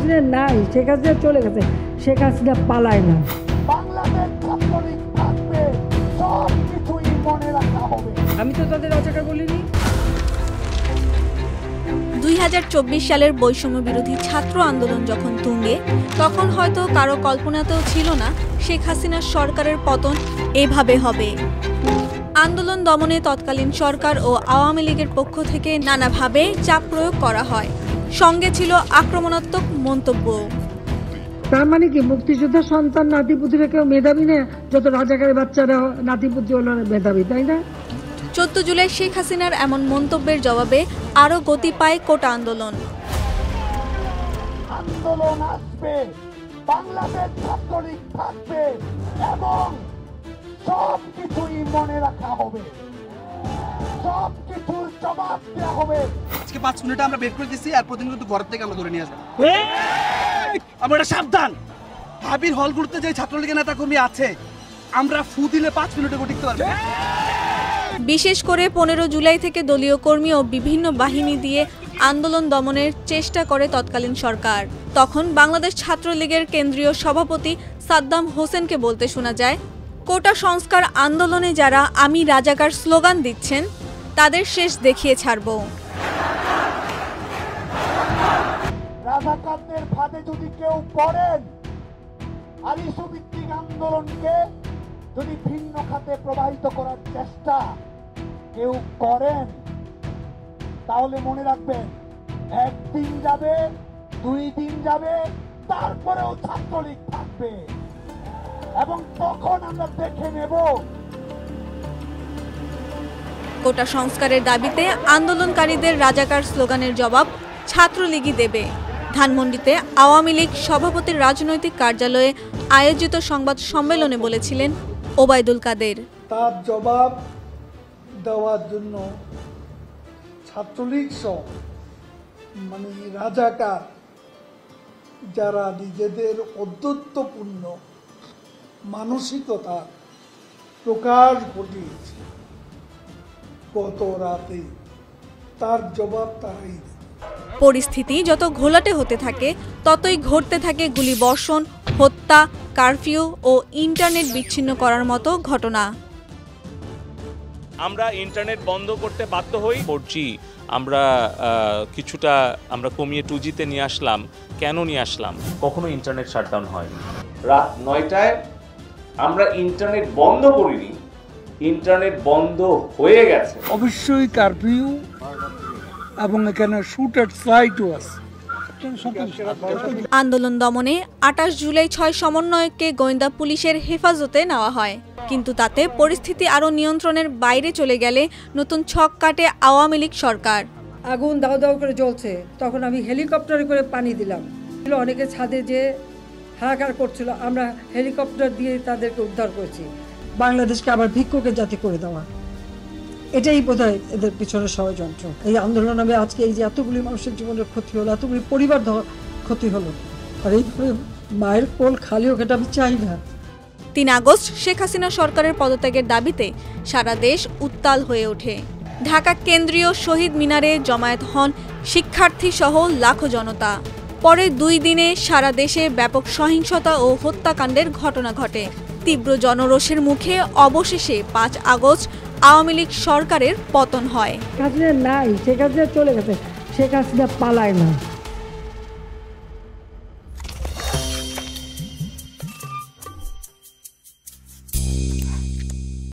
হাসিনা নাই, শেখ হাসিনা চলে গেছে, শেখ হাসিনা পালায় না। বাংলাদেশ ছাত্রলীগ থাকবে, সব কিছুই মনে রাখা হবে। আমি তো তাদের রাজাকার বলিনি। 2024 সালের বৈষম্য বিরোধী ছাত্র আন্দোলন যখন তুঙ্গে, তখন হয়তো কারো কল্পনাতেও ছিল না শেখ হাসিনার সরকারের পতন এভাবে হবে। আন্দোলন দমনে তৎকালীন সরকার ও আওয়ামী লীগের পক্ষ থেকে নানাভাবে চাপ প্রয়োগ করা হয়, সঙ্গে ছিল আক্রমণাত্মক মন্তব্য। তার মানে কি মুক্তিযোদ্ধার সন্তান নাতিপুতিরা কেউ মেধাবী না? যত রাজাকারের বাচ্চারা নাতিপুতি হলো মেধাবী, তাই না? 14 জুলাই শেখ হাসিনার এমন মন্তব্যের জবাবে আরও গতি পায় কোটা আন্দোলন। আন্দোলন আসবে, বাংলাদেশ ছাত্রলীগ থাকবে এবং সব কিছুই মনে রাখা হবে, সব কিছুর জবাব দেওয়া হবে। আজকে 5 মিনিটে আমরা বের করে দিচ্ছি, আর প্রতিদিন কিন্তু ঘর থেকে আমরা ধরে নিয়ে আসবো। আমরা সাবধান, হাবির হলগুলোতে যে ছাত্রলীগের নেতা কর্মী আছে, আমরা ফু দিলে 5 মিনিটে টিকতে পারবো। বিশেষ করে 15 জুলাই থেকে দলীয় কর্মী ও বিভিন্ন বাহিনী দিয়ে আন্দোলন দমনের চেষ্টা করে তৎকালীন সরকার। তখন বাংলাদেশ ছাত্রলীগের কেন্দ্রীয় সভাপতি সাদ্দাম হোসেনকে বলতে শোনা যায়, কোটা সংস্কার আন্দোলনে যারা আমি রাজাকার স্লোগান দিচ্ছেন, তাদের শেষ দেখিয়ে ছাড়ব। রাজাকারদের ফাঁদে যদি কেউ পড়েন আর ইস্যুভিত্তিক আন্দোলনকে যদি ভিন্ন খাতে প্রবাহিত করার চেষ্টা কেউ করেন, তাহলে মনে রাখবেন, একদিন যাবে, 2 দিন যাবে, তারপরেও ছাত্রলীগ থাকবে এবং তখন আমরা দেখে নেব। কোটা সংস্কারের দাবিতে আন্দোলনকারীদের রাজাকার স্লোগানের জবাব ছাত্রলীগই দেবে। ধানমন্ডিতে আওয়ামী লীগ সভাপতির রাজনৈতিক কার্যালয়ে আয়োজিত সংবাদ সম্মেলনে বলেছিলেন ওবায়দুল কাদের, তার জবাব দেওয়ার জন্য ছাত্রলীগ সহ মানে রাজাকার যারা নিজেদের অদ্যত্বপূর্ণ মানসিকতা প্রকাশ ঘটিয়েছে গত রাতে, তার জবাব তারাই দেবে। পরিস্থিতি যত ঘোলাটে হতে থাকে, ততই ঘটতে থাকে গুলিবর্ষণ, হত্যা, কারফিউ ও ইন্টারনেট বিচ্ছিন্ন করার মতো ঘটনা। আমরা ইন্টারনেট বন্ধ করতে বাধ্য হই। 4G আমরা কিছুটা কমিয়ে 2Gতে নিয়ে আসলাম। কেন নিয়ে আসলাম? কখনো ইন্টারনেট শাটডাউন হয়নি। রাত 9টায় আমরা ইন্টারনেট বন্ধ করিনি, ইন্টারনেট বন্ধ হয়ে গেছে। অবশ্যই কারফিউ এবং এখানে শুট এট সাইটও আছে। আন্দোলন দমনে 28 জুলাই 6 সমন্বয়ককে গোয়েন্দা পুলিশের হেফাজতে নেওয়া হয়, কিন্তু তাতে পরিস্থিতি আরও নিয়ন্ত্রণের বাইরে চলে গেলে নতুন ছক কাটে আওয়ামী লীগ সরকার। আগুন দাও দাও করে জ্বলছে, তখন আমি হেলিকপ্টারে করে পানি দিলাম। অনেকে ছাদে যে হাহাকার করছিল, আমরা হেলিকপ্টার দিয়ে তাদেরকে উদ্ধার করেছি। বাংলাদেশকে আবার ভিক্ষুকের জাতি করে দেওয়া, এটাই বোধহয় এদের পিছনে ষড়যন্ত্র। এই আন্দোলন আমি আজকে এই যে এতগুলি মানুষের জীবনের ক্ষতি হলো, এতগুলি পরিবার ক্ষতি হলো, আর এইভাবে মায়ের কোল খালি হোক, এটা আমি চাই না। 3 আগস্ট শেখ হাসিনা সরকারের পদত্যাগের দাবিতে সারা দেশ উত্তাল হয়ে ওঠে। ঢাকা কেন্দ্রীয় শহীদ মিনারে জমায়েত হন শিক্ষার্থী সহ লাখো জনতা। পরে 2 দিনে সারা দেশে ব্যাপক সহিংসতা ও হত্যাকাণ্ডের ঘটনা ঘটে। তীব্র জনরোষের মুখে অবশেষে 5 আগস্ট আওয়ামী লীগ সরকারের পতন হয়। শেখ হাসিনা নাই, শেখ হাসিনা চলে গেছে, শেখ হাসিনা পালায় না।